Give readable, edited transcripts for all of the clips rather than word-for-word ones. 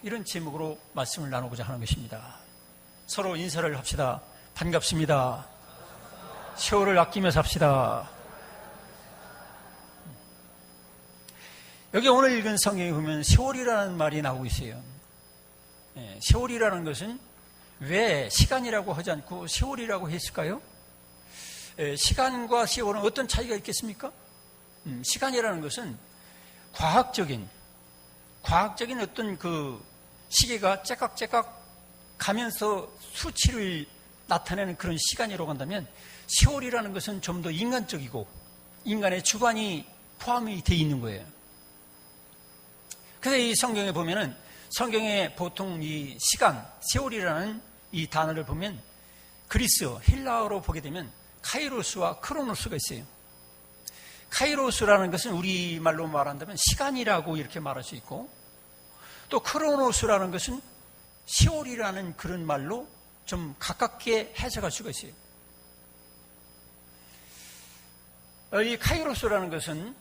이런 제목으로 말씀을 나누고자 하는 것입니다. 서로 인사를 합시다. 반갑습니다. 세월을 아끼며 삽시다. 여기 오늘 읽은 성경에 보면 세월이라는 말이 나오고 있어요. 세월이라는 것은 왜 시간이라고 하지 않고 세월이라고 했을까요? 시간과 세월은 어떤 차이가 있겠습니까? 시간이라는 것은 과학적인 어떤 그 시계가 째깍째깍 가면서 수치를 나타내는 그런 시간이라고 한다면, 세월이라는 것은 좀 더 인간적이고 인간의 주관이 포함이 되어 있는 거예요. 그래서 이 성경에 보면은, 성경에 보통 이 시간, 세월이라는 이 단어를 보면 그리스어, 헬라어로 보게 되면 카이로스와 크로노스가 있어요. 카이로스라는 것은 우리말로 말한다면 시간이라고 이렇게 말할 수 있고, 또 크로노스라는 것은 세월이라는 그런 말로 좀 가깝게 해석할 수가 있어요. 이 카이로스라는 것은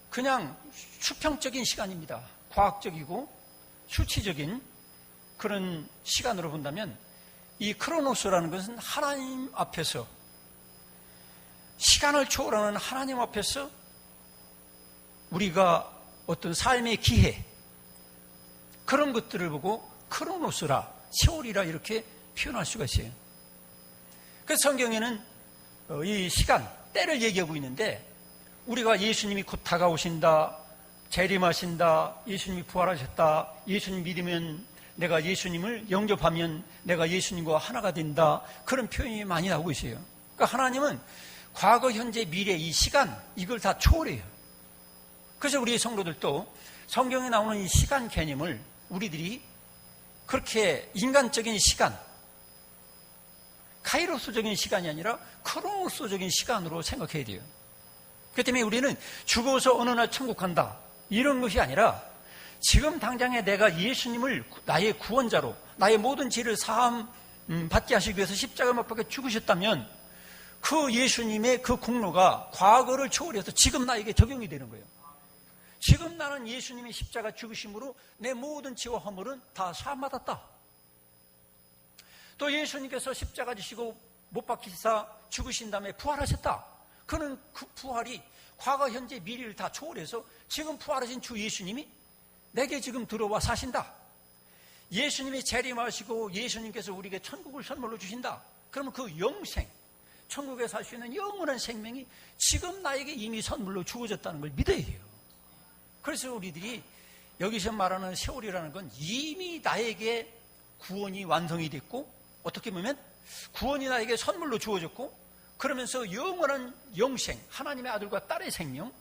그냥 수평적인 시간입니다. 과학적이고 수치적인 그런 시간으로 본다면, 이 크로노스라는 것은 하나님 앞에서, 시간을 초월하는 하나님 앞에서 우리가 어떤 삶의 기회, 그런 것들을 보고 크로노스라, 세월이라 이렇게 표현할 수가 있어요. 그래서 성경에는 이 시간, 때를 얘기하고 있는데, 우리가 예수님이 곧 다가오신다, 재림하신다, 예수님이 부활하셨다, 예수님 믿으면, 내가 예수님을 영접하면 내가 예수님과 하나가 된다, 그런 표현이 많이 나오고 있어요. 그러니까 하나님은 과거, 현재, 미래, 이 시간, 이걸 다 초월해요. 그래서 우리 성도들도 성경에 나오는 이 시간 개념을 우리들이 그렇게 인간적인 시간, 카이로스적인 시간이 아니라 크로노스적인 시간으로 생각해야 돼요. 그렇기 때문에 우리는 죽어서 어느 날 천국 간다, 이런 것이 아니라 지금 당장에 내가 예수님을 나의 구원자로, 나의 모든 죄를 사함 받게 하시기 위해서 십자가 못 박혀 죽으셨다면, 그 예수님의 그 공로가 과거를 초월해서 지금 나에게 적용이 되는 거예요. 지금 나는 예수님의 십자가 죽으심으로 내 모든 죄와 허물은 다 사함받았다. 또 예수님께서 십자가 지시고 못 박히사 죽으신 다음에 부활하셨다. 그는 그 부활이 과거, 현재, 미래를 다 초월해서 지금 부활하신 주 예수님이 내게 지금 들어와 사신다. 예수님이 재림하시고 예수님께서 우리에게 천국을 선물로 주신다. 그러면 그 영생, 천국에 살 수 있는 영원한 생명이 지금 나에게 이미 선물로 주어졌다는 걸 믿어야 해요. 그래서 우리들이 여기서 말하는 세월이라는 건 이미 나에게 구원이 완성이 됐고, 어떻게 보면 구원이 나에게 선물로 주어졌고, 그러면서 영원한 영생, 하나님의 아들과 딸의 생명,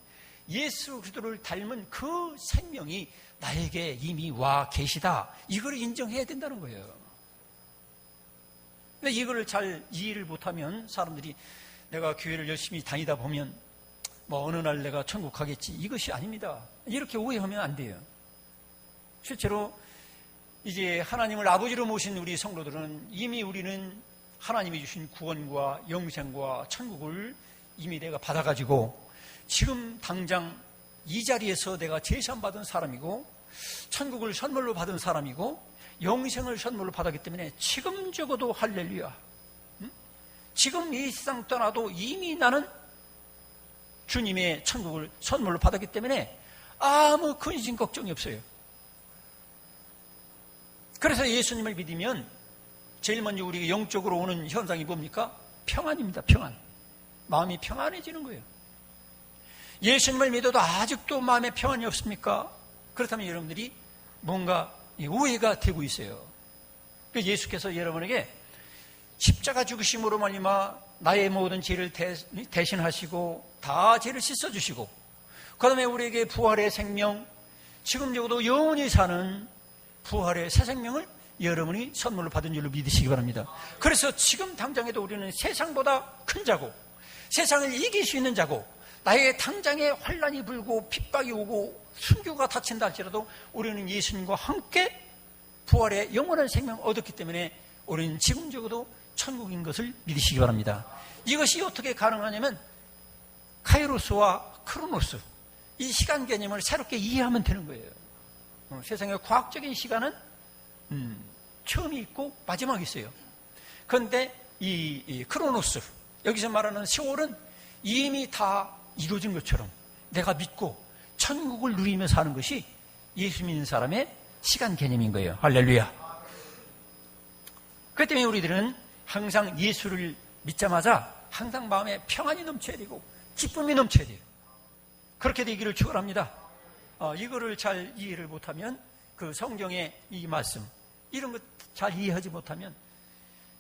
예수 그리스도를 닮은 그 생명이 나에게 이미 와 계시다, 이걸 인정해야 된다는 거예요. 근데 이걸 잘 이해를 못하면 사람들이, 내가 교회를 열심히 다니다 보면 뭐 어느 날 내가 천국 가겠지, 이것이 아닙니다. 이렇게 오해하면 안 돼요. 실제로 이제 하나님을 아버지로 모신 우리 성도들은 이미 우리는 하나님이 주신 구원과 영생과 천국을 이미 내가 받아가지고 지금 당장 이 자리에서 내가 제시받은 사람이고, 천국을 선물로 받은 사람이고, 영생을 선물로 받았기 때문에 지금 적어도 할렐루야, 지금 이 세상 떠나도 이미 나는 주님의 천국을 선물로 받았기 때문에 아무 근심 걱정이 없어요. 그래서 예수님을 믿으면 제일 먼저 우리가 영적으로 오는 현상이 뭡니까? 평안입니다. 평안. 마음이 평안해지는 거예요. 예수님을 믿어도 아직도 마음에 평안이 없습니까? 그렇다면 여러분들이 뭔가 오해가 되고 있어요. 예수께서 여러분에게 십자가 죽으심으로 말미암아 나의 모든 죄를 대신하시고 다 죄를 씻어주시고, 그 다음에 우리에게 부활의 생명, 지금 적어도 영원히 사는 부활의 새 생명을 여러분이 선물로 받은 줄로 믿으시기 바랍니다. 그래서 지금 당장에도 우리는 세상보다 큰 자고, 세상을 이길 수 있는 자고, 나에게 당장에 환난이 불고 핍박이 오고 순교가 닥친다 할지라도 우리는 예수님과 함께 부활의 영원한 생명을 얻었기 때문에 우리는 지금 적어도 천국인 것을 믿으시기 바랍니다. 이것이 어떻게 가능하냐면 카이로스와 크로노스, 이 시간 개념을 새롭게 이해하면 되는 거예요. 세상의 과학적인 시간은 처음이 있고 마지막이 있어요. 그런데 이 크로노스, 여기서 말하는 세월은 이미 다 이루어진 것처럼 내가 믿고 천국을 누리며 사는 것이 예수 믿는 사람의 시간 개념인 거예요. 할렐루야. 그렇기 때문에 우리들은 항상 예수를 믿자마자 항상 마음에 평안이 넘쳐야 되고 기쁨이 넘쳐야 돼요. 그렇게 되기를 축원합니다. 이거를 잘 이해를 못하면 그 성경의 이 말씀 이런 것 잘 이해하지 못하면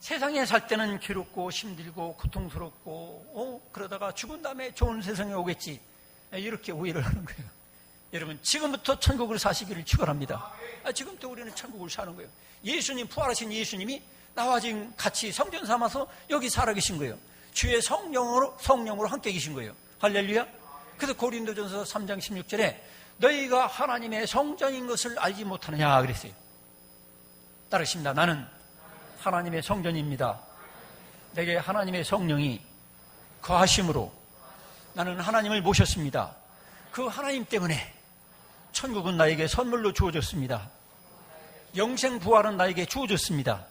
세상에 살 때는 괴롭고 힘들고 고통스럽고 그러다가 죽은 다음에 좋은 세상에 오겠지 이렇게 오해를 하는 거예요. 여러분 지금부터 천국을 사시기를 축원합니다. 지금부터 우리는 천국을 사는 거예요. 예수님, 부활하신 예수님이 나와 지금 같이 성전 삼아서 여기 살아계신 거예요. 주의 성령으로 함께 계신 거예요. 할렐루야. 그래서 고린도전서 3장 16절에 너희가 하나님의 성전인 것을 알지 못하느냐 그랬어요. 따르십니다. 나는 하나님의 성전입니다. 내게 하나님의 성령이 거하심으로 나는 하나님을 모셨습니다. 그 하나님 때문에 천국은 나에게 선물로 주어졌습니다. 영생 부활은 나에게 주어졌습니다.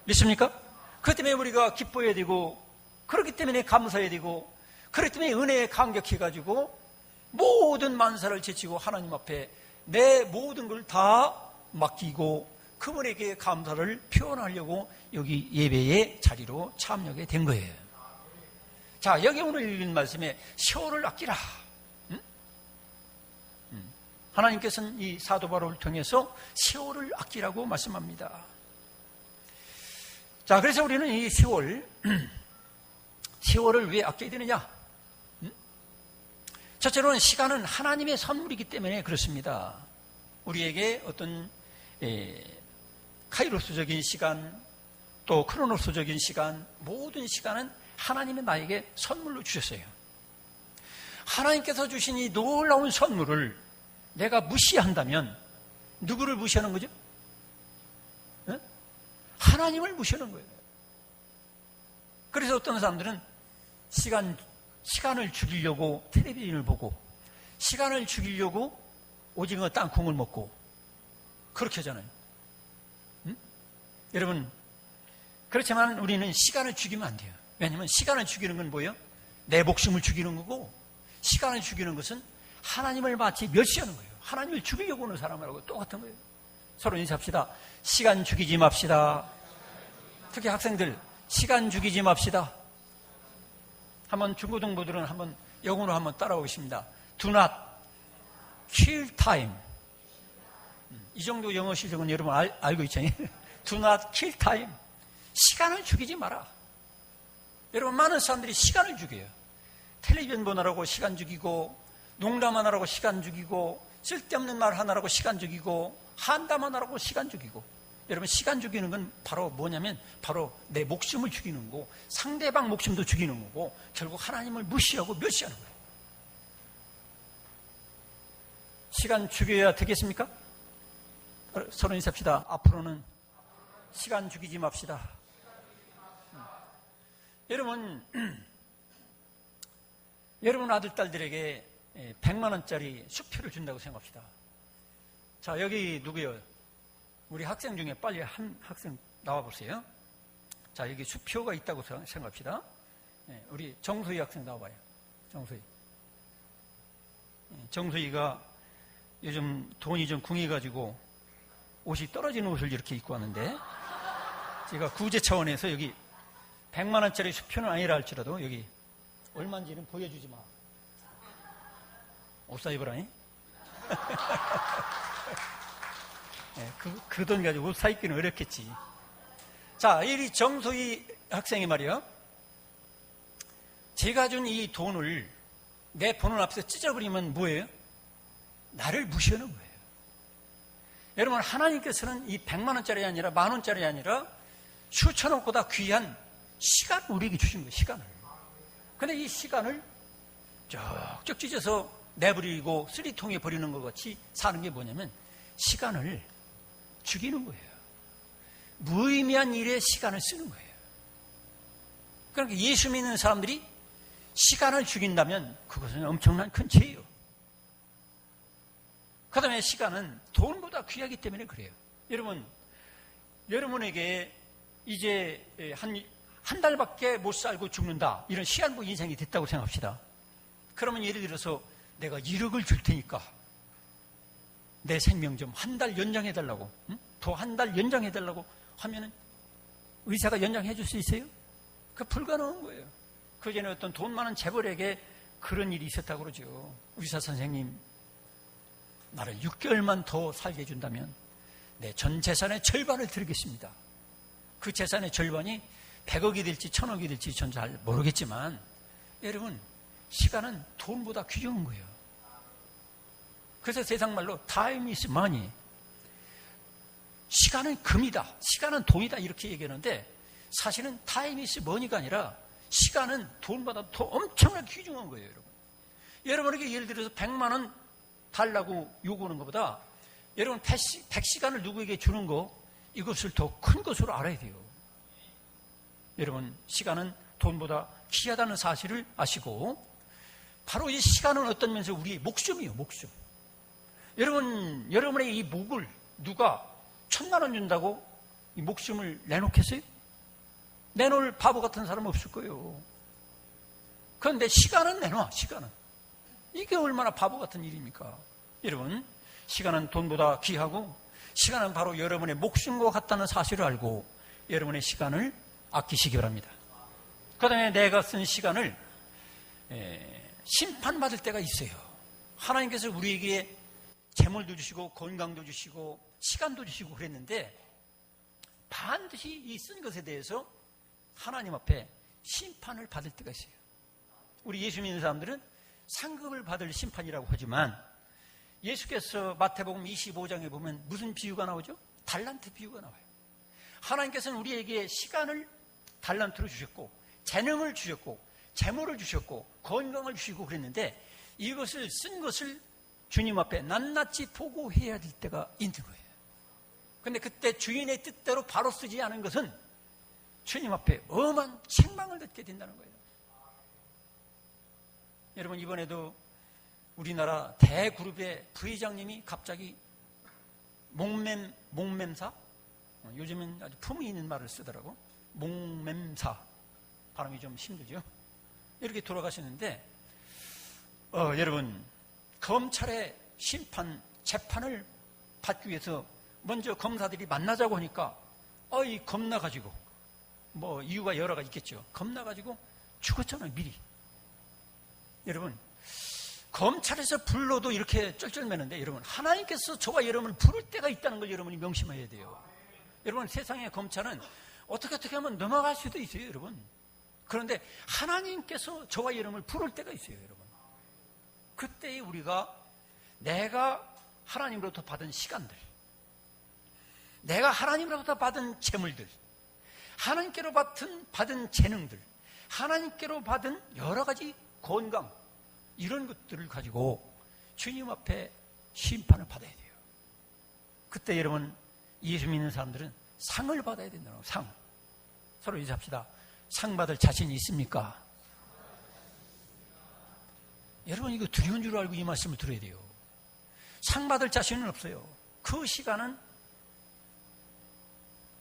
믿습니까? 그렇기 때문에 우리가 기뻐해야 되고 그렇기 때문에 감사해야 되고 그렇기 때문에 은혜에 감격해가지고 모든 만사를 제치고 하나님 앞에 내 모든 걸 다 맡기고 그분에게 감사를 표현하려고 여기 예배의 자리로 참여하게 된 거예요. 자, 여기 오늘 읽은 말씀에 세월을 아끼라. 하나님께서는 이 사도 바울을 통해서 세월을 아끼라고 말씀합니다. 자, 그래서 우리는 이 세월을 왜 아껴야 되느냐? 첫째로는 시간은 하나님의 선물이기 때문에 그렇습니다. 우리에게 어떤 카이로스적인 시간, 또 크로노스적인 시간, 모든 시간은 하나님이 나에게 선물로 주셨어요. 하나님께서 주신 이 놀라운 선물을 내가 무시한다면 누구를 무시하는 거죠? 네? 하나님을 무시하는 거예요. 그래서 어떤 사람들은 시간을 죽이려고 텔레비전을 보고 시간을 죽이려고 오징어 땅콩을 먹고 그렇게 하잖아요. 여러분, 그렇지만 우리는 시간을 죽이면 안 돼요. 왜냐하면 시간을 죽이는 건 뭐예요? 내 목숨을 죽이는 거고 시간을 죽이는 것은 하나님을 마치 멸시하는 거예요. 하나님을 죽이려고 하는 사람하고 똑같은 거예요. 서로 인사합시다. 시간 죽이지 맙시다. 특히 학생들, 시간 죽이지 맙시다. 한번 중고등부들은 한번 영어로 한번 따라오겠습니다. Do not kill time. 이 정도 영어 실력은 여러분 알고 있죠? Do not kill time. 시간을 죽이지 마라. 여러분, 많은 사람들이 시간을 죽여요. 텔레비전 보느라고 시간 죽이고, 농담하느라고 시간 죽이고, 쓸데없는 말 하느라고 시간 죽이고, 한담하느라고 시간 죽이고. 여러분, 시간 죽이는 건 바로 뭐냐면 바로 내 목숨을 죽이는 거고 상대방 목숨도 죽이는 거고 결국 하나님을 무시하고 멸시하는 거예요. 시간 죽여야 되겠습니까? 서로 인사합시다. 앞으로는 시간 죽이지 맙시다. 여러분 아들, 딸들에게 100만 원짜리 수표를 준다고 생각합시다. 자, 여기 누구요? 우리 학생 중에 빨리 한 학생 나와보세요. 자, 여기 수표가 있다고 생각합시다. 우리 정소희 학생 나와봐요. 정소희가 요즘 돈이 좀 궁해가지고 옷이 떨어지는 옷을 이렇게 입고 왔는데 제가 구제 차원에서 여기 100만 원짜리 수표는 아니라 할지라도 여기 얼마인지는 보여주지 마. 옷 사 입으라니? 그 돈 가지고 옷 사 입기는 어렵겠지. 자, 이 정소희 학생이 말이요. 제가 준 이 돈을 내 보는 앞에서 찢어버리면 뭐예요? 나를 무시하는 거예요. 여러분, 하나님께서는 이 100만 원짜리 아니라 만 원짜리 아니라 수천억보다 귀한 시간을 우리에게 주신 거예요. 시간을. 근데 이 시간을 쩍쩍 찢어서 내버리고 쓰리통에 버리는 것 같이 사는 게 뭐냐면 시간을 죽이는 거예요. 무의미한 일에 시간을 쓰는 거예요. 그러니까 예수 믿는 사람들이 시간을 죽인다면 그것은 엄청난 큰 죄예요. 그 다음에 시간은 돈보다 귀하기 때문에 그래요. 여러분에게 이제 한 달밖에 못 살고 죽는다, 이런 시한부 인생이 됐다고 생각합시다. 그러면 예를 들어서 내가 1억을 줄 테니까 내 생명 좀 한 달 연장해달라고, 더 한 달 연장해달라고 하면은 의사가 연장해 줄 수 있어요? 그 불가능한 거예요. 그 전에 어떤 돈 많은 재벌에게 그런 일이 있었다고 그러죠. 의사 선생님, 나를 6개월만 더 살게 해준다면 내 전 재산의 절반을 드리겠습니다. 그 재산의 절반이 100억이 될지 1000억이 될지 전 잘 모르겠지만, 여러분, 시간은 돈보다 귀중한 거예요. 그래서 세상 말로 time is money, 시간은 금이다, 시간은 돈이다, 이렇게 얘기하는데, 사실은 time is money가 아니라 시간은 돈보다 더 엄청나게 귀중한 거예요. 여러분에게 예를 들어서 100만 원 달라고 요구하는 것보다 여러분 100시간을 누구에게 주는 거, 이것을 더 큰 것으로 알아야 돼요. 여러분, 시간은 돈보다 귀하다는 사실을 아시고, 바로 이 시간은 어떤 면에서 우리의 목숨이에요. 목숨. 여러분의 이 목을 누가 1000만 원 준다고 이 목숨을 내놓겠어요? 내놓을 바보 같은 사람은 없을 거예요. 그런데 시간은 내놔. 시간은, 이게 얼마나 바보 같은 일입니까? 여러분, 시간은 돈보다 귀하고 시간은 바로 여러분의 목숨과 같다는 사실을 알고 여러분의 시간을 아끼시기 바랍니다. 그 다음에 내가 쓴 시간을 심판받을 때가 있어요. 하나님께서 우리에게 재물도 주시고 건강도 주시고 시간도 주시고 그랬는데, 반드시 이 쓴 것에 대해서 하나님 앞에 심판을 받을 때가 있어요. 우리 예수 믿는 사람들은 상급을 받을 심판이라고 하지만, 예수께서 마태복음 25장에 보면 무슨 비유가 나오죠? 달란트 비유가 나와요. 하나님께서는 우리에게 시간을 달란트로 주셨고, 재능을 주셨고, 재물을 주셨고, 건강을 주시고 그랬는데, 이것을 쓴 것을 주님 앞에 낱낱이 보고해야 될 때가 있는 거예요. 그런데 그때 주인의 뜻대로 바로 쓰지 않은 것은 주님 앞에 엄한 책망을 듣게 된다는 거예요. 여러분, 이번에도 우리나라 대그룹의 부회장님이 갑자기 목맴사, 요즘은 아주 품위 있는 말을 쓰더라고. 목맴사, 발음이 좀 힘들죠. 이렇게 돌아가셨는데, 여러분, 검찰의 심판, 재판을 받기 위해서 먼저 검사들이 만나자고 하니까 겁나가지고, 뭐 이유가 여러 가지 있겠죠. 겁나가지고 죽었잖아요, 미리. 여러분, 검찰에서 불러도 이렇게 쩔쩔매는데, 여러분, 하나님께서 저와 여러분을 부를 때가 있다는 걸 여러분이 명심해야 돼요. 여러분, 세상의 검찰은 어떻게 하면 넘어갈 수도 있어요, 여러분. 그런데 하나님께서 저와 여러분을 부를 때가 있어요, 여러분. 그때 우리가 내가 하나님으로부터 받은 시간들, 내가 하나님으로부터 받은 재물들, 하나님께로 받은 재능들, 하나님께로 받은 여러 가지 건강, 이런 것들을 가지고 주님 앞에 심판을 받아야 돼요. 그때 여러분, 예수 믿는 사람들은 상을 받아야 된다고. 상. 서로 인사합시다. 상 받을 자신이 있습니까? 여러분, 이거 두려운 줄 알고 이 말씀을 들어야 돼요. 상 받을 자신은 없어요. 그 시간은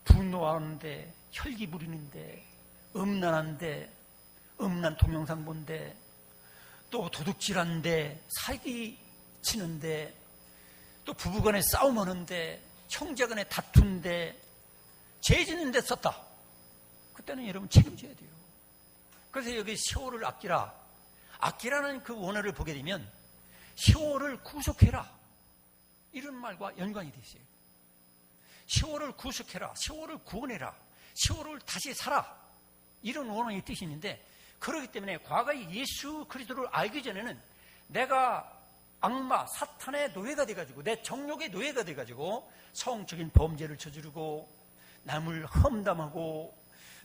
분노하는데, 혈기 부리는데, 음란한데, 음란 동영상 본데, 또 도둑질하는데, 사기 치는데, 또 부부간에 싸움하는데, 형제간에 다투는데, 죄 짓는 데 썼다. 그때는 여러분 책임져야 돼요. 그래서 여기 세월을 아끼라, 아끼라는 그 원어를 보게 되면 세월을 구속해라, 이런 말과 연관이 되어 있어요. 세월을 구속해라, 세월을 구원해라, 세월을 다시 살아, 이런 원어의 뜻이 있는데, 그렇기 때문에 과거에 예수 그리스도를 알기 전에는 내가 악마, 사탄의 노예가 돼가지고, 내 정욕의 노예가 돼가지고 성적인 범죄를 저지르고, 남을 험담하고,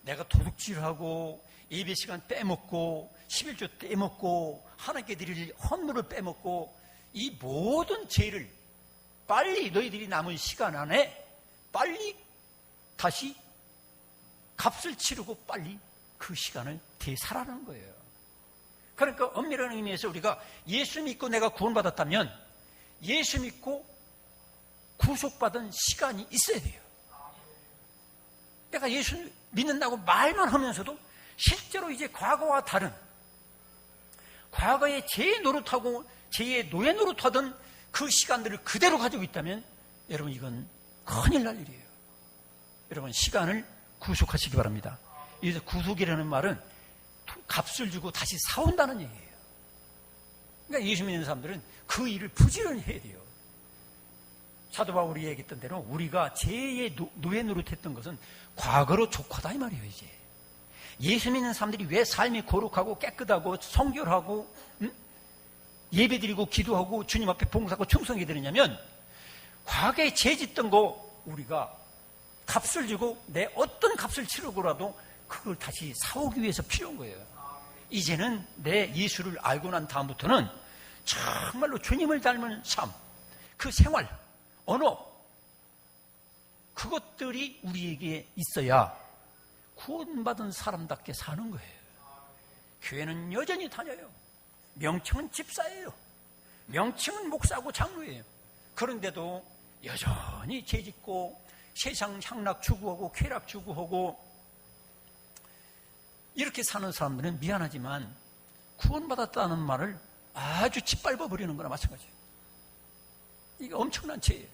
내가 도둑질하고, 예배 시간 빼먹고, 11조 빼먹고, 하나님께 드릴 헌물을 빼먹고, 이 모든 죄를 빨리 너희들이 남은 시간 안에 빨리 다시 값을 치르고 빨리 그 시간을 되살아나는 거예요. 그러니까 엄밀한 의미에서 우리가 예수 믿고 내가 구원받았다면 예수 믿고 구속받은 시간이 있어야 돼요. 내가 예수 믿는다고 말만 하면서도 실제로 이제 과거와 다른, 과거에 제 노릇하고 제 노예 노릇하던 그 시간들을 그대로 가지고 있다면 여러분 이건 큰일 날 일이에요. 여러분 시간을 구속하시기 바랍니다. 여기서 구속이라는 말은 값을 주고 다시 사온다는 얘기예요. 그러니까 예수 믿는 사람들은 그 일을 부지런히 해야 돼요. 사도 바울이 얘기했던 대로 우리가 죄의 노예 노릇했던 것은 과거로 족하다 이 말이에요. 이제 예수 믿는 사람들이 왜 삶이 거룩하고 깨끗하고 성결하고 예배드리고 기도하고 주님 앞에 봉사하고 충성이 되느냐면 과거에 죄 짓던 거 우리가 값을 주고 내 어떤 값을 치르고라도 그걸 다시 사오기 위해서 필요한 거예요. 이제는 내 예수를 알고 난 다음부터는 정말로 주님을 닮은 삶, 그 생활, 언어, 그것들이 우리에게 있어야 구원받은 사람답게 사는 거예요. 교회는 여전히 다녀요. 명칭은 집사예요. 명칭은 목사고 장로예요. 그런데도 여전히 죄짓고 세상 향락 추구하고 쾌락 추구하고 이렇게 사는 사람들은 미안하지만 구원받았다는 말을 아주 짓밟아 버리는 거나 마찬가지예요. 이게 엄청난 죄예요.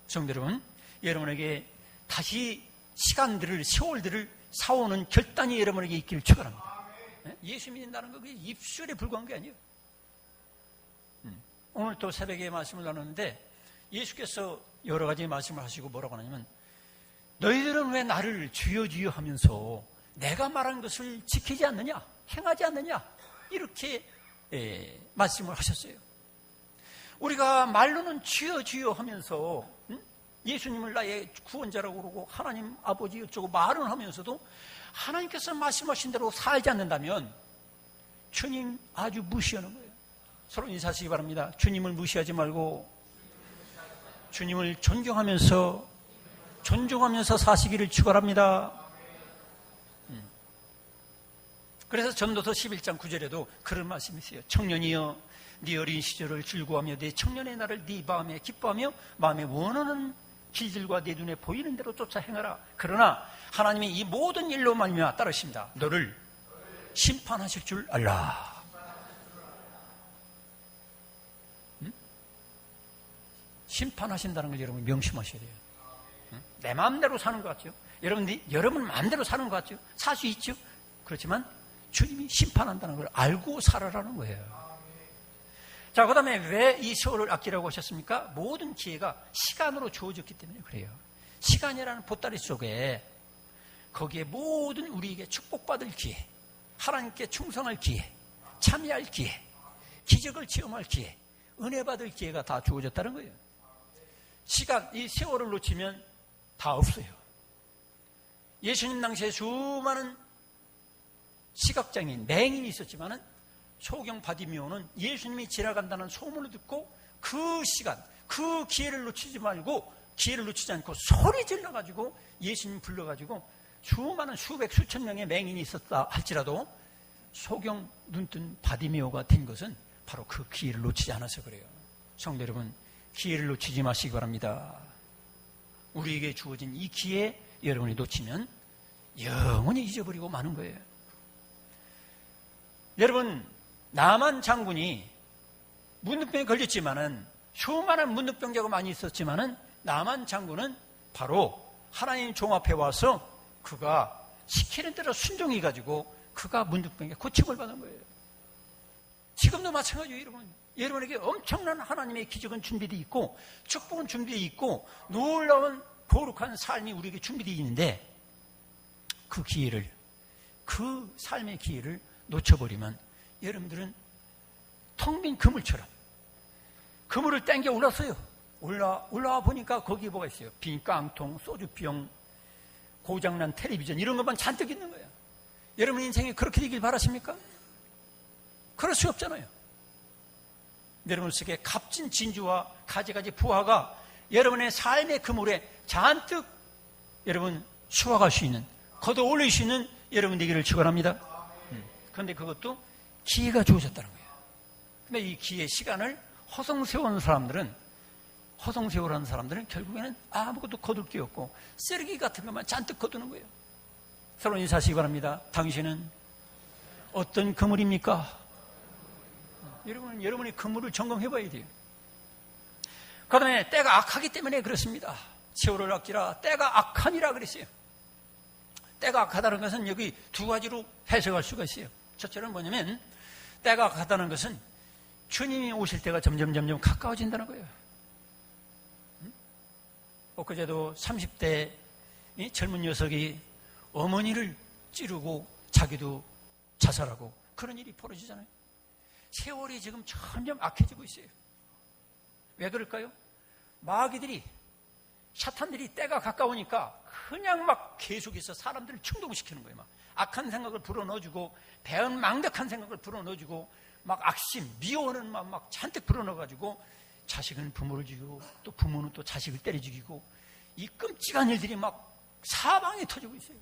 성도 여러분, 여러분에게 다시 시간들을, 세월들을 사오는 결단이 여러분에게 있기를 축원합니다. 예수 믿는다는 거 그게 입술에 불과한 게 아니에요. 오늘 또 새벽에 말씀을 나누는데 예수께서 여러 가지 말씀을 하시고 뭐라고 하냐면 너희들은 왜 나를 주여 주여 하면서 내가 말한 것을 지키지 않느냐, 행하지 않느냐, 이렇게 말씀을 하셨어요. 우리가 말로는 주여 주여 하면서 예수님을 나의 구원자라고 그러고 하나님 아버지 어쩌고 말은 하면서도 하나님께서 말씀하신 대로 살지 않는다면 주님 아주 무시하는 거예요. 서로 인사하시기 바랍니다. 주님을 무시하지 말고 주님을 존경하면서 사시기를 축원합니다. 그래서 전도서 11장 9절에도 그런 말씀이 있어요. 청년이여 네 어린 시절을 즐거워하며 네 청년의 날을 네 마음에 기뻐하며 마음에 원하는 길들과 네 눈에 보이는 대로 쫓아 행하라. 그러나 하나님이 이 모든 일로 말미암아 따르십니다. 너를 심판하실 줄 알라. 심판하신다는 걸 여러분 명심하셔야 돼요. 내 마음대로 사는 것 같죠? 여러분 마음대로 사는 것 같죠? 살 수 있죠? 그렇지만 주님이 심판한다는 걸 알고 살아라는 거예요. 자, 그 다음에 왜 이 세월을 아끼라고 하셨습니까? 모든 기회가 시간으로 주어졌기 때문에 그래요. 시간이라는 보따리 속에 거기에 모든 우리에게 축복받을 기회, 하나님께 충성할 기회, 참여할 기회, 기적을 체험할 기회, 은혜 받을 기회가 다 주어졌다는 거예요. 시간, 이 세월을 놓치면 다 없어요. 예수님 당시에 수많은 시각장애인, 맹인이 있었지만은 소경 바디메오는 예수님이 지나간다는 소문을 듣고 그 시간, 그 기회를 놓치지 말고, 기회를 놓치지 않고 소리 질러가지고 예수님 불러가지고 수많은 수백 수천 명의 맹인이 있었다 할지라도 소경 눈뜬 바디메오가 된 것은 바로 그 기회를 놓치지 않아서 그래요. 성도 여러분, 기회를 놓치지 마시기 바랍니다. 우리에게 주어진 이 기회 여러분이 놓치면 영원히 잊어버리고 마는 거예요. 여러분, 나만 장군이 문둥병에 걸렸지만은 수많은 문둥병자가 많이 있었지만은 나만 장군은 바로 하나님 종 앞에 와서 그가 시키는 대로 순종해 가지고 그가 문둥병에 고침을 받은 거예요. 지금도 마찬가지예요, 여러분. 여러분에게 엄청난 하나님의 기적은 준비되어 있고 축복은 준비되어 있고 놀라운 거룩한 삶이 우리에게 준비되어 있는데 그 기회를, 그 삶의 기회를 놓쳐버리면 여러분들은 텅 빈 그물처럼 그물을 땡겨 올랐어요. 올라와 보니까 거기에 뭐가 있어요? 빈 깡통, 소주병, 고장난 텔레비전 이런 것만 잔뜩 있는 거예요. 여러분 인생이 그렇게 되길 바라십니까? 그럴 수 없잖아요. 여러분 속에 값진 진주와 가지가지 부하가 여러분의 삶의 그물에 잔뜩 여러분 수확할 수 있는, 걷어 올릴 수 있는 여러분 되기를 축원합니다. 그런데 그것도 기회가 주어졌다는 거예요. 근데 이 기회 시간을 허송세월하는 사람들은 결국에는 아무것도 거둘 게 없고 쓰레기 같은 것만 잔뜩 거두는 거예요. 서로 인사하시기 바랍니다. 당신은 어떤 그물입니까? 여러분이 그물을 점검해 봐야 돼요. 그 다음에 때가 악하기 때문에 그렇습니다. 세월을 아끼라 때가 악하니라 그랬어요. 때가 악하다는 것은 여기 두 가지로 해석할 수가 있어요. 첫째는 뭐냐면 때가 악하다는 것은 주님이 오실 때가 점점 가까워진다는 거예요. 엊그제도 30대 젊은 녀석이 어머니를 찌르고 자기도 자살하고 그런 일이 벌어지잖아요. 세월이 지금 점점 악해지고 있어요. 왜 그럴까요? 마귀들이, 사탄들이 때가 가까우니까 그냥 막 계속해서 사람들을 충동시키는 거예요. 막 악한 생각을 불어넣어주고, 배은망덕한 생각을 불어넣어주고, 막 악심, 미워하는 마음 막 잔뜩 불어넣어가지고, 자식은 부모를 죽이고, 또 부모는 또 자식을 때려 죽이고, 이 끔찍한 일들이 막 사방에 터지고 있어요.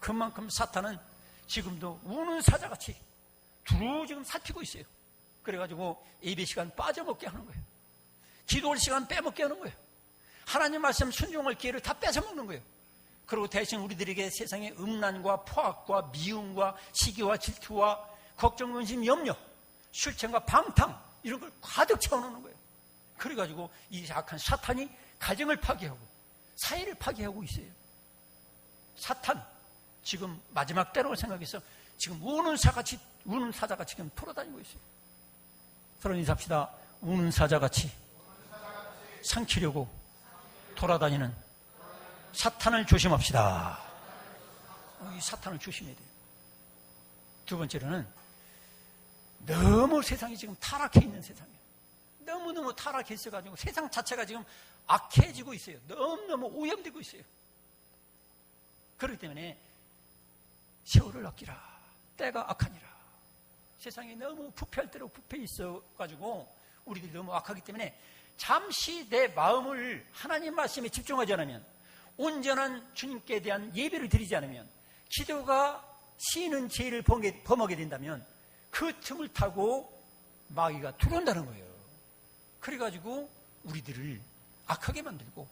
그만큼 사탄은 지금도 우는 사자같이 두루 지금 살피고 있어요. 그래가지고 예배 시간 빠져먹게 하는 거예요. 기도할 시간 빼먹게 하는 거예요. 하나님 말씀 순종할 기회를 다 뺏어먹는 거예요. 그리고 대신 우리들에게 세상의 음란과 포악과 미움과 시기와 질투와 걱정, 근심, 염려, 술취함과 방탕 이런 걸 가득 채워놓는 거예요. 그래가지고 이 악한 사탄이 가정을 파괴하고 사회를 파괴하고 있어요. 사탄 지금 마지막 때라고 생각해서 지금 우는 사자가 지금 돌아다니고 있어요. 서로 인사합시다. 우는 사자같이 삼키려고 돌아다니는 사탄을 조심합시다. 이 사탄을 조심해야 돼요. 두 번째로는 너무 세상이 지금 타락해 있는 세상이에요. 너무너무 타락해 있어가지고 세상 자체가 지금 악해지고 있어요. 너무너무 오염되고 있어요. 그렇기 때문에 세월을 아끼라. 때가 악하니라. 세상이 너무 부패할 대로 부패 있어가지고 우리들이 너무 악하기 때문에 잠시 내 마음을 하나님 말씀에 집중하지 않으면, 온전한 주님께 대한 예배를 드리지 않으면, 기도가 쉬는 죄를 범하게 된다면 그 틈을 타고 마귀가 들어온다는 거예요. 그래가지고 우리들을 악하게 만들고,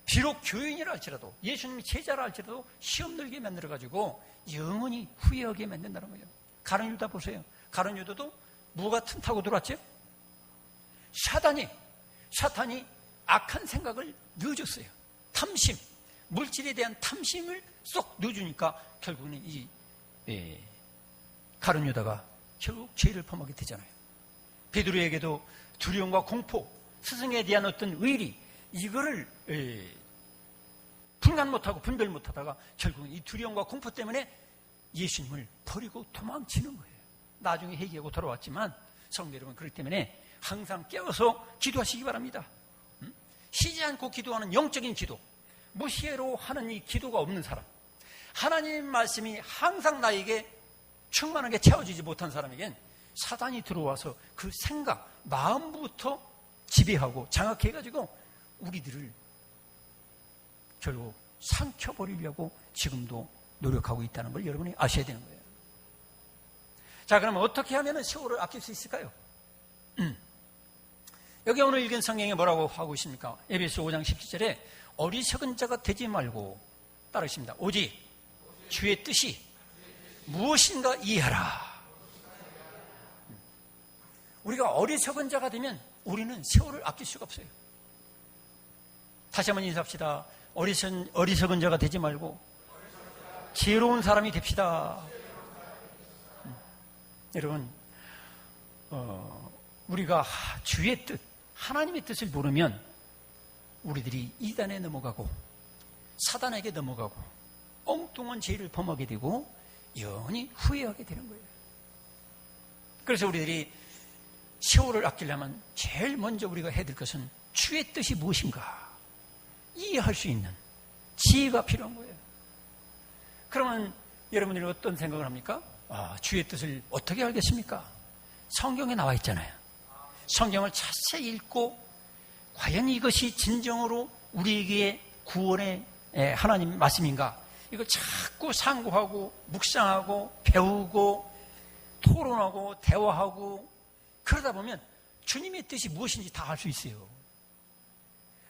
비록 교인이라 할지라도, 예수님이 제자라 할지라도 시험 들게 만들어가지고 영원히 후회하게 만든다는 거예요. 가룟 유다 보세요. 가룟 유다도 뭐가 틈타고 들어왔죠? 사탄이 악한 생각을 넣어줬어요. 탐심, 물질에 대한 탐심을 쏙 넣어주니까 결국은 이 가룟 유다가 결국 죄를 범하게 되잖아요. 베드로에게도 두려움과 공포, 스승에 대한 어떤 의리, 이거를 분간 못하고 분별 못하다가 결국은 이 두려움과 공포 때문에 예수님을 버리고 도망치는 거예요. 나중에 회개하고 돌아왔지만 성도 여러분, 그렇기 때문에 항상 깨어서 기도하시기 바랍니다. 쉬지 않고 기도하는 영적인 기도, 무시로 하는 이 기도가 없는 사람, 하나님 말씀이 항상 나에게 충만하게 채워지지 못한 사람에겐 사단이 들어와서 그 생각, 마음부터 지배하고 장악해가지고 우리들을 결국 삼켜버리려고 지금도 노력하고 있다는 걸 여러분이 아셔야 되는 거예요. 자, 그럼 어떻게 하면 세월을 아낄 수 있을까요? 여기 오늘 읽은 성경에 뭐라고 하고 있습니까? 에베소 5장 17절에 어리석은 자가 되지 말고 따르십니다. 오직 주의 뜻이 무엇인가 이해하라. 우리가 어리석은 자가 되면 우리는 세월을 아낄 수가 없어요. 다시 한번 인사합시다. 어리석은 자가 되지 말고 지혜로운 사람이 됩시다. 여러분, 우리가 주의 뜻, 하나님의 뜻을 모르면 우리들이 이단에 넘어가고 사단에게 넘어가고 엉뚱한 죄를 범하게 되고 영원히 후회하게 되는 거예요. 그래서 우리들이 세월을 아끼려면 제일 먼저 우리가 해야 될 것은 주의 뜻이 무엇인가 이해할 수 있는 지혜가 필요한 거예요. 그러면 여러분들이 어떤 생각을 합니까? 주의 뜻을 어떻게 알겠습니까? 성경에 나와 있잖아요. 성경을 자세히 읽고 과연 이것이 진정으로 우리에게 구원의 하나님 말씀인가? 이걸 자꾸 상고하고 묵상하고 배우고 토론하고 대화하고 그러다 보면 주님의 뜻이 무엇인지 다 알 수 있어요.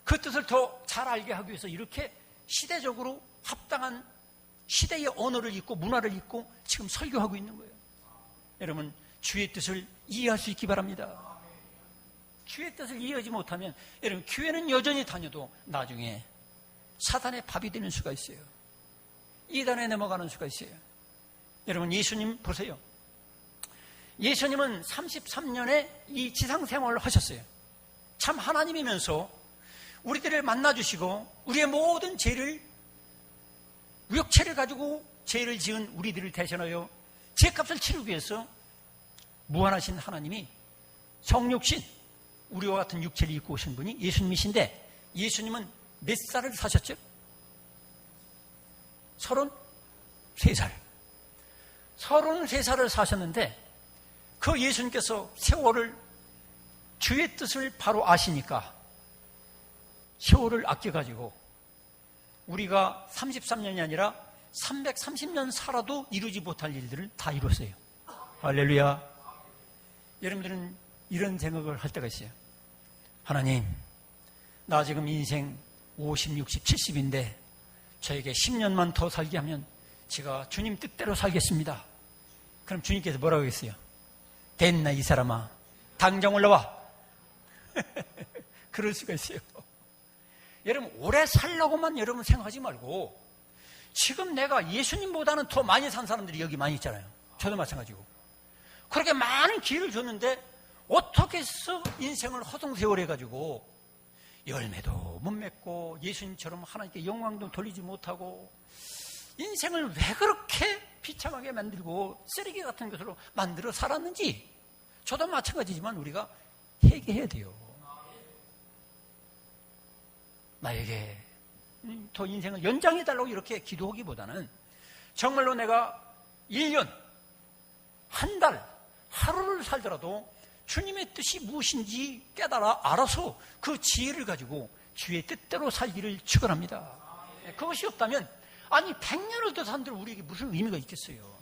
그 뜻을 더 잘 알게 하기 위해서 이렇게 시대적으로 합당한 시대의 언어를 읽고 문화를 읽고 지금 설교하고 있는 거예요. 여러분, 주의 뜻을 이해할 수 있기 바랍니다. 주의 뜻을 이해하지 못하면 여러분, 교회는 여전히 다녀도 나중에 사단의 밥이 되는 수가 있어요. 이단에 넘어가는 수가 있어요. 여러분, 예수님 보세요. 예수님은 33년의 이 지상 생활을 하셨어요. 참 하나님이면서 우리들을 만나주시고 우리의 모든 죄를, 육체를 가지고 죄를 지은 우리들을 대신하여 죄값을 치르기 위해서 무한하신 하나님이 성육신, 우리와 같은 육체를 입고 오신 분이 예수님이신데, 예수님은 몇 살을 사셨죠? 33살. 33살을 사셨는데 그 예수님께서 세월을, 주의 뜻을 바로 아시니까 세월을 아껴가지고 우리가 33년이 아니라 330년 살아도 이루지 못할 일들을 다 이뤘어요. 할렐루야. 여러분들은 이런 생각을 할 때가 있어요. 하나님, 나 지금 인생 50, 60, 70인데 저에게 10년만 더 살게 하면 제가 주님 뜻대로 살겠습니다. 그럼 주님께서 뭐라고 하겠어요? 됐나 이 사람아, 당장 올라와. 그럴 수가 있어요. 여러분, 오래 살려고만 여러분 생각하지 말고, 지금 내가 예수님보다는 더 많이 산 사람들이 여기 많이 있잖아요. 저도 마찬가지고. 그렇게 많은 기회를 줬는데 어떻게 해서 인생을 허송세월 해가지고 열매도 못 맺고 예수님처럼 하나님께 영광도 돌리지 못하고 인생을 왜 그렇게 비참하게 만들고 쓰레기 같은 것으로 만들어 살았는지, 저도 마찬가지지만 우리가 회개해야 돼요. 나에게 더 인생을 연장해달라고 이렇게 기도하기보다는 정말로 내가 1년, 한 달, 하루를 살더라도 주님의 뜻이 무엇인지 깨달아 알아서 그 지혜를 가지고 주의 뜻대로 살기를 축원합니다. 그것이 없다면, 아니 100년을 더 산들 우리에게 무슨 의미가 있겠어요?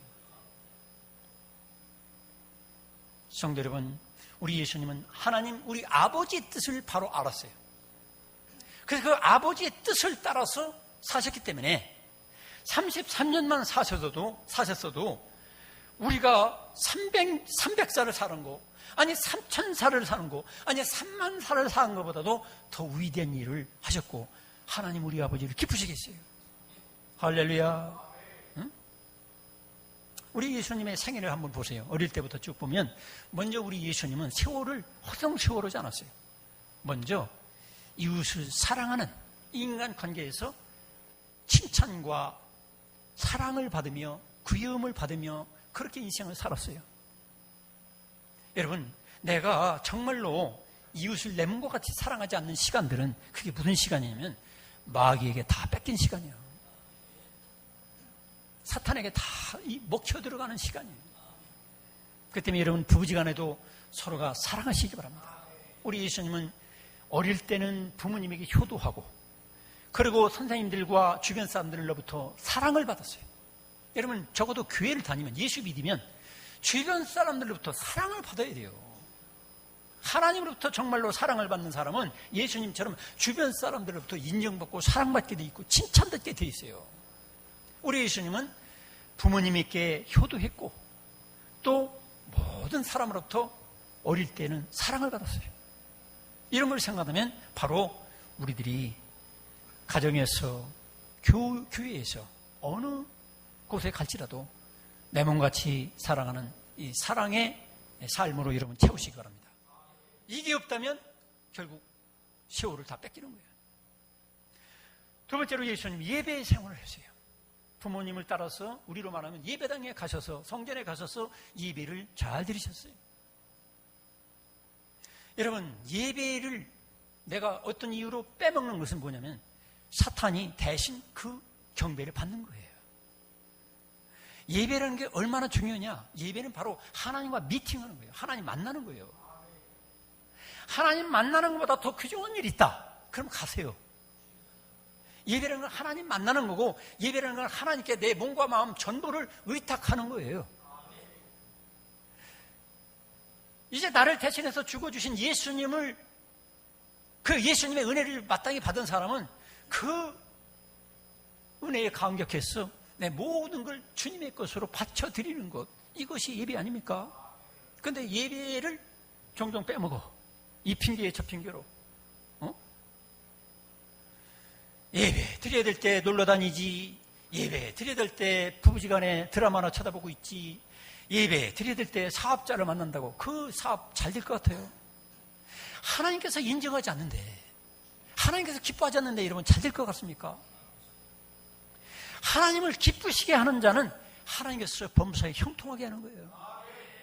성도 여러분, 우리 예수님은 하나님 우리 아버지의 뜻을 바로 알았어요. 그래서 그 아버지의 뜻을 따라서 사셨기 때문에 33년만 사셨어도 우리가 300살을 사는 거, 아니 3000살을 사는 거, 아니 3만 살을 사는 것보다도 더 위대한 일을 하셨고, 하나님 우리 아버지를 기쁘시겠어요. 할렐루야. 응? 우리 예수님의 생애를 한번 보세요. 어릴 때부터 쭉 보면 먼저 우리 예수님은 세월을 허송세월하지 않았어요. 먼저 이웃을 사랑하는 인간 관계에서 칭찬과 사랑을 받으며 귀여움을 받으며 그렇게 인생을 살았어요. 여러분, 내가 정말로 이웃을 내 몸과 같이 사랑하지 않는 시간들은 그게 무슨 시간이냐면 마귀에게 다 뺏긴 시간이에요. 사탄에게 다 먹혀 들어가는 시간이에요. 그 때문에 여러분, 부부지간에도 서로가 사랑하시기 바랍니다. 우리 예수님은 어릴 때는 부모님에게 효도하고, 그리고 선생님들과 주변 사람들로부터 사랑을 받았어요. 여러분, 적어도 교회를 다니면, 예수 믿으면 주변 사람들로부터 사랑을 받아야 돼요. 하나님으로부터 정말로 사랑을 받는 사람은 예수님처럼 주변 사람들로부터 인정받고 사랑받게 돼 있고 칭찬받게 돼 있어요. 우리 예수님은 부모님께 효도했고 또 모든 사람으로부터 어릴 때는 사랑을 받았어요. 이런 걸 생각하면 바로 우리들이 가정에서, 교회에서 어느 곳에 갈지라도 내 몸같이 사랑하는 이 사랑의 삶으로 여러분 채우시기 바랍니다. 이게 없다면 결국 세월을 다 뺏기는 거예요. 두 번째로 예수님 예배 생활을 하세요. 부모님을 따라서, 우리로 말하면 예배당에 가셔서, 성전에 가셔서 예배를 잘 드리셨어요. 여러분, 예배를 내가 어떤 이유로 빼먹는 것은 뭐냐면 사탄이 대신 그 경배를 받는 거예요. 예배라는 게 얼마나 중요하냐? 예배는 바로 하나님과 미팅하는 거예요. 하나님 만나는 거예요. 하나님 만나는 것보다 더 귀중한 일이 있다. 그럼 가세요. 예배라는 건 하나님 만나는 거고, 예배라는 건 하나님께 내 몸과 마음 전부를 의탁하는 거예요. 이제 나를 대신해서 죽어주신 예수님을, 그 예수님의 은혜를 마땅히 받은 사람은 그 은혜에 감격해서 내 모든 걸 주님의 것으로 바쳐드리는 것, 이것이 예배 아닙니까? 그런데 예배를 종종 빼먹어. 이 핑계에 저 핑계로. 예배 드려야 될 때 놀러 다니지, 예배 드려야 될 때 부부지간에 드라마나 쳐다보고 있지, 예배 드려야 될 때 사업자를 만난다고 그 사업 잘 될 것 같아요? 하나님께서 인정하지 않는데, 하나님께서 기뻐하지 않는데 이러면 잘 될 것 같습니까? 하나님을 기쁘시게 하는 자는 하나님께서 범사에 형통하게 하는 거예요.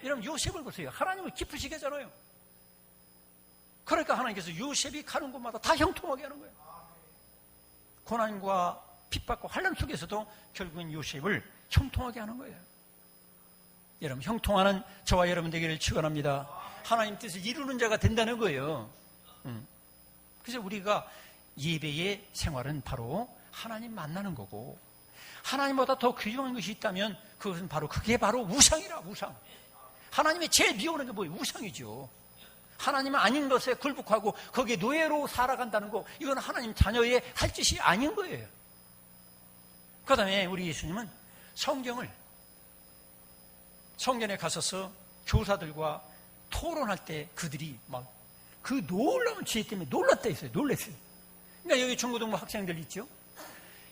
여러분 요셉을 보세요. 하나님을 기쁘시게 하잖아요. 그러니까 하나님께서 요셉이 가는 곳마다 다 형통하게 하는 거예요. 고난과 핍박과 환난 속에서도 결국은 요셉을 형통하게 하는 거예요. 여러분, 형통하는 저와 여러분 되기를 축원합니다. 하나님 뜻을 이루는 자가 된다는 거예요. 그래서 우리가 예배의 생활은 바로 하나님 만나는 거고, 하나님보다 더 귀중한 것이 있다면 그것은 바로, 그게 바로 우상이라. 우상. 하나님이 제일 미워하는 게 뭐예요? 우상이죠. 하나님은 아닌 것에 굴복하고 거기에 노예로 살아간다는 거, 이건 하나님 자녀의 할 짓이 아닌 거예요. 그 다음에 우리 예수님은 성전에 가셔서 교사들과 토론할 때 그들이 막 그 놀라운 지혜 때문에 놀랐다 했어요. 놀랐어요. 그러니까 여기 중고등부 학생들 있죠?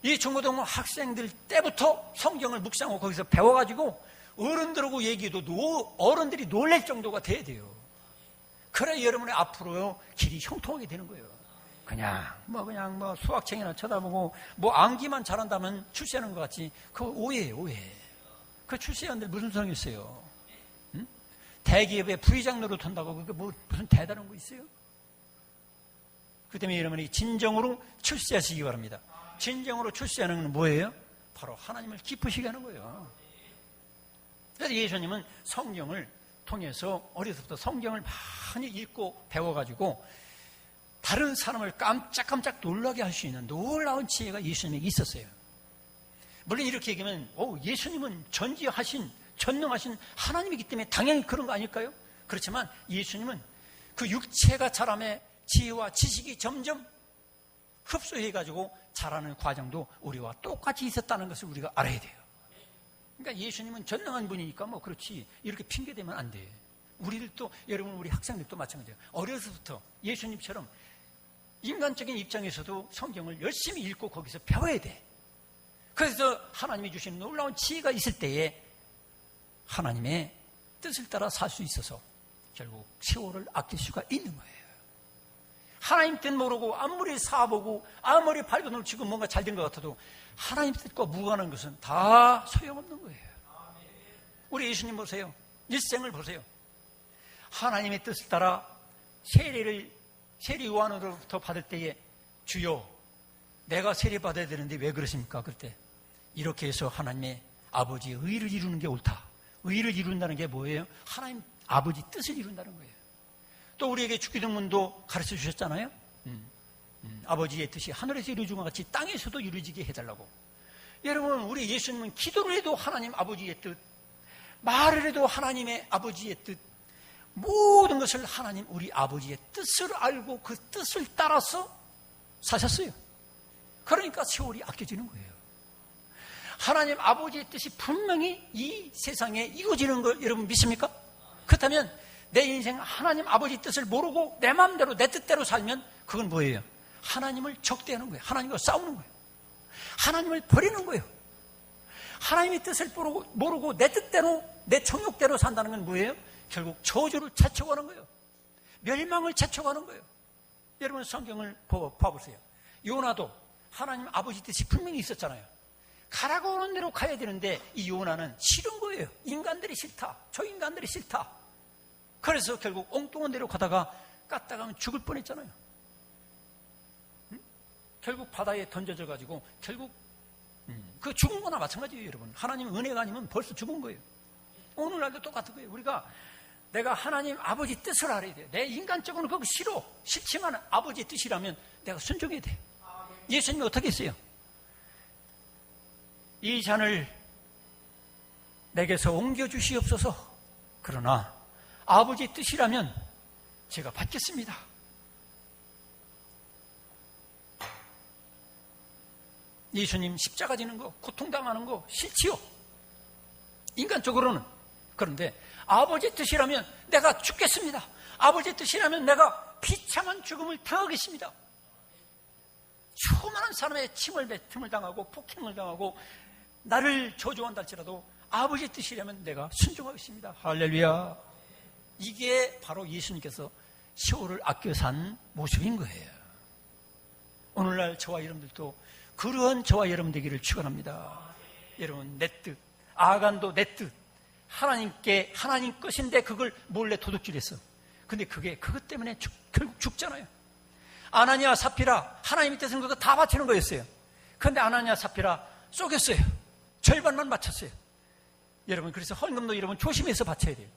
이 중고등부 학생들 때부터 성경을 묵상하고 거기서 배워가지고 어른들하고 얘기해도 어른들이 놀랄 정도가 돼야 돼요. 그래 여러분의 앞으로 길이 형통하게 되는 거예요. 그냥 수학책이나 쳐다보고 암기만 잘한다면 출세하는 것 같지. 그거 오해예요, 오해. 그 출세한들 무슨 소용이 있어요? 응? 대기업의 부의장 노릇한다고 그게 무슨 대단한 거 있어요? 그 때문에 여러분이 진정으로 출세하시기 바랍니다. 진정으로 출세하는 건 뭐예요? 바로 하나님을 기쁘시게 하는 거예요. 그래서 예수님은 성경을 통해서 어려서부터 성경을 많이 읽고 배워가지고 다른 사람을 깜짝깜짝 놀라게 할 수 있는 놀라운 지혜가 예수님에게 있었어요. 물론 이렇게 얘기하면 예수님은 전능하신 하나님이기 때문에 당연히 그런 거 아닐까요? 그렇지만 예수님은 그 육체가 자람의 지혜와 지식이 점점 흡수해가지고 자라는 과정도 우리와 똑같이 있었다는 것을 우리가 알아야 돼요. 그러니까 예수님은 전능한 분이니까 그렇지, 이렇게 핑계대면 안 돼. 우리들도, 여러분, 우리 학생들도 마찬가지예요. 어려서부터 예수님처럼 인간적인 입장에서도 성경을 열심히 읽고 거기서 배워야 돼. 그래서 하나님이 주신 놀라운 지혜가 있을 때에 하나님의 뜻을 따라 살 수 있어서 결국 세월을 아낄 수가 있는 거예요. 하나님 뜻 모르고 아무리 사보고 아무리 발버둥을 치고 뭔가 잘 된 것 같아도 하나님 뜻과 무관한 것은 다 소용없는 거예요. 우리 예수님 보세요. 일생을 보세요. 하나님의 뜻을 따라 세례 요한으로부터 받을 때에 주여 내가 세례 받아야 되는데 왜 그러십니까? 그때 이렇게 해서 하나님의 아버지의 의를 이루는 게 옳다. 의를 이룬다는 게 뭐예요? 하나님 아버지 뜻을 이룬다는 거예요. 또 우리에게 주기도문도 가르쳐 주셨잖아요. 아버지의 뜻이 하늘에서 이루어진 것 같이 땅에서도 이루어지게 해달라고. 여러분, 우리 예수님은 기도를 해도 하나님 아버지의 뜻, 말을 해도 하나님의 아버지의 뜻, 모든 것을 하나님 우리 아버지의 뜻을 알고 그 뜻을 따라서 사셨어요. 그러니까 세월이 아껴지는 거예요. 하나님 아버지의 뜻이 분명히 이 세상에 이루어지는 걸 여러분 믿습니까? 그렇다면 내 인생 하나님 아버지 뜻을 모르고 내 마음대로 내 뜻대로 살면 그건 뭐예요? 하나님을 적대하는 거예요. 하나님과 싸우는 거예요. 하나님을 버리는 거예요. 하나님의 뜻을 모르고 내 뜻대로 내 정욕대로 산다는 건 뭐예요? 결국 저주를 자초하는 거예요. 멸망을 자초하는 거예요. 여러분 성경을 봐보세요. 요나도 하나님 아버지 뜻이 분명히 있었잖아요. 가라고 하는 대로 가야 되는데 이 요나는 싫은 거예요. 인간들이 싫다. 저 인간들이 싫다. 그래서 결국 엉뚱한 데로 가다가 까딱하면 죽을 뻔했잖아요. 결국 바다에 던져져 가지고 결국 그 죽은 거나 마찬가지예요. 여러분 하나님 은혜가 아니면 벌써 죽은 거예요. 오늘날도 똑같은 거예요. 우리가 내가 하나님 아버지 뜻을 알아야 돼요. 내 인간적으로는 그거 싫지만 아버지의 뜻이라면 내가 순종해야 돼. 예수님이 어떻게 했어요? 이 잔을 내게서 옮겨주시옵소서. 그러나 아버지의 뜻이라면 제가 받겠습니다. 예수님 십자가 지는 거, 고통당하는 거 싫지요. 인간적으로는. 그런데 아버지의 뜻이라면 내가 죽겠습니다. 아버지의 뜻이라면 내가 비참한 죽음을 당하겠습니다. 수많은 사람의 침을 뱉음을 당하고 폭행을 당하고 나를 저주한다 할지라도 아버지의 뜻이라면 내가 순종하겠습니다. 할렐루야. 이게 바로 예수님께서 세월을 아껴 산 모습인 거예요. 오늘날 저와 여러분들도 그러한 저와 여러분 되기를 축원합니다. 여러분, 내 뜻, 아간도 내 뜻, 하나님께 하나님 것인데 그걸 몰래 도둑질했어. 근데 그게 그것 때문에 결국 죽잖아요. 아나니아 사피라 하나님의 뜻은 그거 다 바치는 거였어요. 그런데 아나니아 사피라 쏘겼어요. 절반만 바쳤어요. 여러분, 그래서 헌금도 여러분 조심해서 바쳐야 돼요.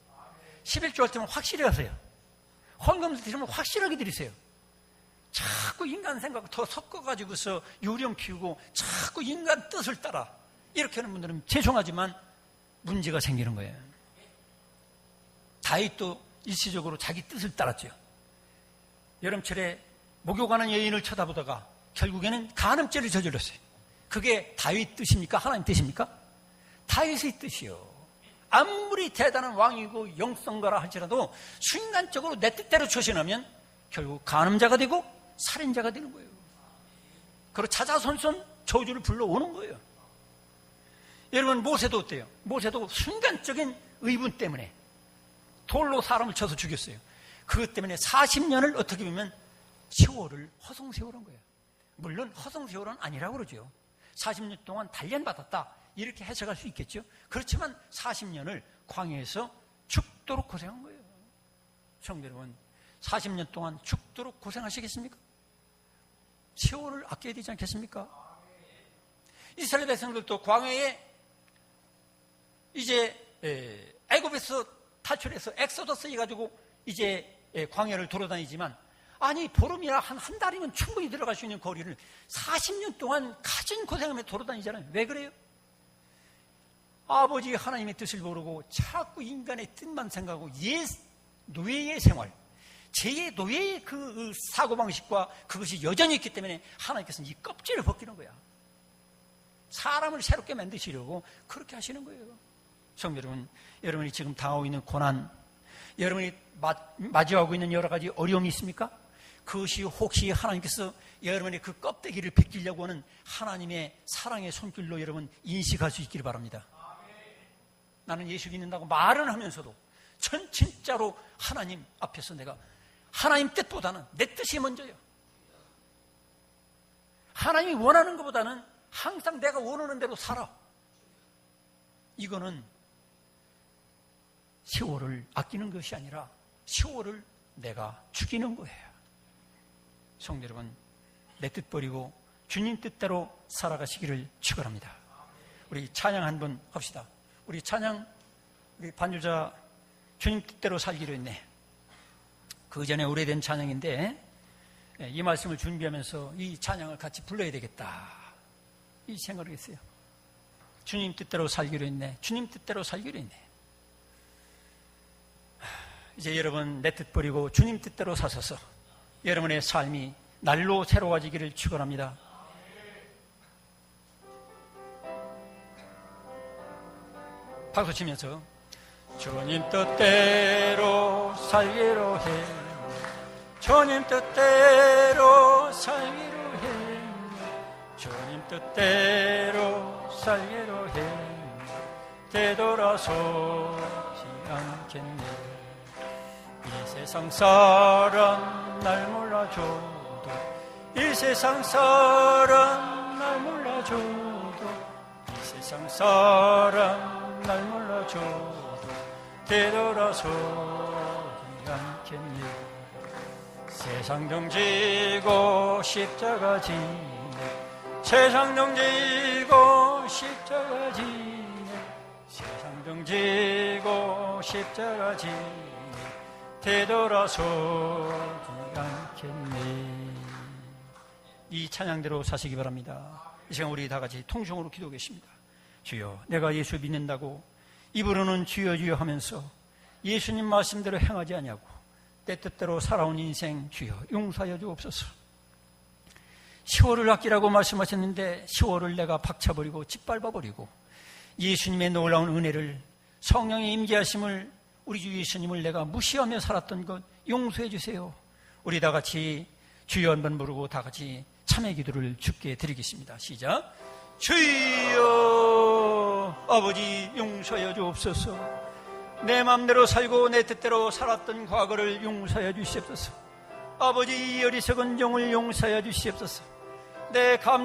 11조 할 때면 확실히 하세요. 헌금 드리면 확실하게 드리세요. 자꾸 인간 생각 더 섞어가지고서 요령 피우고 자꾸 인간 뜻을 따라 이렇게 하는 분들은 죄송하지만 문제가 생기는 거예요. 다윗도 일시적으로 자기 뜻을 따랐죠. 여름철에 목욕하는 여인을 쳐다보다가 결국에는 간음죄를 저질렀어요. 그게 다윗 뜻입니까? 하나님 뜻입니까? 다윗의 뜻이요. 아무리 대단한 왕이고 영성가라 할지라도 순간적으로 내 뜻대로 처신하면 결국 간음자가 되고 살인자가 되는 거예요. 그리고 자자손손 저주를 불러오는 거예요. 여러분, 모세도 어때요? 모세도 순간적인 의분 때문에 돌로 사람을 쳐서 죽였어요. 그것 때문에 40년을 어떻게 보면 세월을 허송세월한 거예요. 물론 허송세월은 아니라고 그러죠. 40년 동안 단련받았다 이렇게 해석할 수 있겠죠. 그렇지만 40년을 광야에서 죽도록 고생한 거예요. 성도 여러분, 40년 동안 죽도록 고생하시겠습니까? 세월을 아껴야 되지 않겠습니까? 이스라엘 백성들도 광야에 이제 애굽에서 탈출해서 엑소더스 해가지고 이제 광야를 돌아다니지만, 아니 보름이나 한 달이면 충분히 들어갈 수 있는 거리를 40년 동안 가진 고생하며 돌아다니잖아요. 왜 그래요? 아버지 하나님의 뜻을 모르고 자꾸 인간의 뜻만 생각하고 노예의 생활, 제 노예의 그 사고방식과 그것이 여전히 있기 때문에 하나님께서는 이 껍질을 벗기는 거야. 사람을 새롭게 만드시려고 그렇게 하시는 거예요. 성도 여러분, 여러분이 지금 당하고 있는 고난, 여러분이 맞이하고 있는 여러 가지 어려움이 있습니까? 그것이 혹시 하나님께서 여러분의 그 껍데기를 벗기려고 하는 하나님의 사랑의 손길로 여러분 인식할 수 있기를 바랍니다. 나는 예수 믿는다고 말은 하면서도 진짜로 하나님 앞에서 내가 하나님 뜻보다는 내 뜻이 먼저요. 하나님이 원하는 것보다는 항상 내가 원하는 대로 살아. 이거는 세월을 아끼는 것이 아니라 세월을 내가 죽이는 거예요. 성도 여러분, 내 뜻 버리고 주님 뜻대로 살아가시기를 축원합니다. 우리 찬양 한번 합시다. 우리 찬양, 우리 반주자 주님 뜻대로 살기로 했네. 그 전에 오래된 찬양인데 이 말씀을 준비하면서 이 찬양을 같이 불러야 되겠다 이 생각을 했어요. 주님 뜻대로 살기로 했네. 주님 뜻대로 살기로 했네. 이제 여러분 내 뜻 버리고 주님 뜻대로 사셔서 여러분의 삶이 날로 새로워지기를 축원합니다. 박수 치면서 주님 뜻대로 살기로 해, 주님 뜻대로 살기로 해, 주님 뜻대로 살기로 해, 되돌아서지 않겠네. 이 세상 사람 날 몰라줘도, 이 세상 사람 날 몰라줘도, 이 세상 사람 날 몰라줘도 되돌아서지 않겠네. 세상 등지고 십자가 지네, 세상 등지고 십자가 지네, 세상 등지고 십자가 지네, 되돌아서지 않겠네. 이 찬양대로 사시기 바랍니다. 이 시간 우리 다 같이 통성으로 기도하겠습니다. 주여, 내가 예수 믿는다고 입으로는 주여 주여 하면서 예수님 말씀대로 행하지 아니하고 내 뜻대로 살아온 인생 주여 용서하여 주옵소서. 10월을 아끼라고 말씀하셨는데 10월을 내가 박차버리고 짓밟아버리고 예수님의 놀라운 은혜를, 성령의 임재하심을, 우리 주 예수님을 내가 무시하며 살았던 것 용서해 주세요. 우리 다 같이 주여 한번 부르고 다 같이 참회 기도를 주께 드리겠습니다. 시작. 주여 아버지 용서하여 주옵소서. 내 마음대로 살고 내 뜻대로 살았던 과거를 용서하여 주시옵소서. 아버지 이 어리석은 종을 용서하여 주시옵소서. 내 감